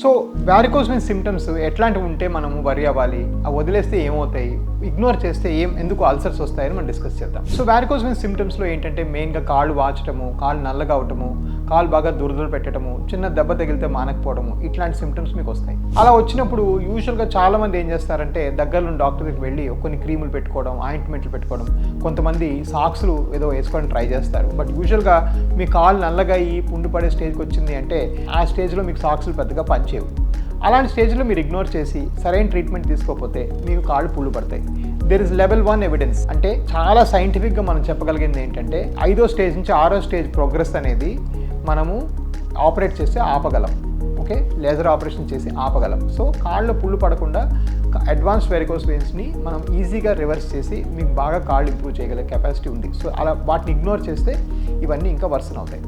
So varicose veins symptoms ఎట్లాంటివి ఉంటే మనము వరి అవ్వాలి, వదిలేస్తే ఏమవుతాయి, ఇగ్నోర్ చేస్తే ఎందుకు అల్సర్స్ వస్తాయని మనం డిస్కస్ చేద్దాం. సో వారికోస్ వెయిన్స్ సిమ్టమ్స్లో ఏంటంటే మెయిన్గా కాళ్ళు వాచటము, కాళ్ళు నల్లగా అవటము, కాళ్ళు బాగా దురదలు పెట్టడము, చిన్న దెబ్బ తగిలితే మానకపోవడము, ఇట్లాంటి సిమ్టమ్స్ మీకు వస్తాయి. అలా వచ్చినప్పుడు యూజువల్గా చాలామంది ఏం చేస్తారంటే దగ్గరలో డాక్టర్ దగ్గరికి వెళ్ళి కొన్ని క్రీములు పెట్టుకోవడం, ఆయింట్మెంట్లు పెట్టుకోవడం, కొంతమంది సాక్స్లు ఏదో వేసుకోవడం ట్రై చేస్తారు. బట్ యూజువల్గా మీ కాళ్ళు నల్లగా ఈ పుండు పడే స్టేజ్కి వచ్చింది అంటే ఆ స్టేజ్లో మీకు సాక్స్లు పెద్దగా పనిచేయవు. అలాంటి స్టేజ్లో మీరు ఇగ్నోర్ చేసి సరైన ట్రీట్మెంట్ తీసుకోకపోతే మీకు కాళ్ళు పుళ్ళు పడతాయి. దేర్ ఇస్ లెవెల్ 1 ఎవిడెన్స్, అంటే చాలా సైంటిఫిక్గా మనం చెప్పగలిగింది ఏంటంటే 5వ స్టేజ్ నుంచి 6వ స్టేజ్ ప్రోగ్రెస్ అనేది మనము ఆపరేట్ చేస్తే ఆపగలం. ఓకే, లేజర్ ఆపరేషన్ చేసి ఆపగలం. సో కాళ్ళు పుళ్ళు పడకుండా అడ్వాన్స్ వెరికోస్ వెయిన్స్ని మనం ఈజీగా రివర్స్ చేసి మీకు బాగా కాళ్ళు ఇంప్రూవ్ చేయగలిగే కెపాసిటీ ఉంది. సో అలా వాటిని ఇగ్నోర్ చేస్తే ఇవన్నీ ఇంకా వర్సన్ అవుతాయి.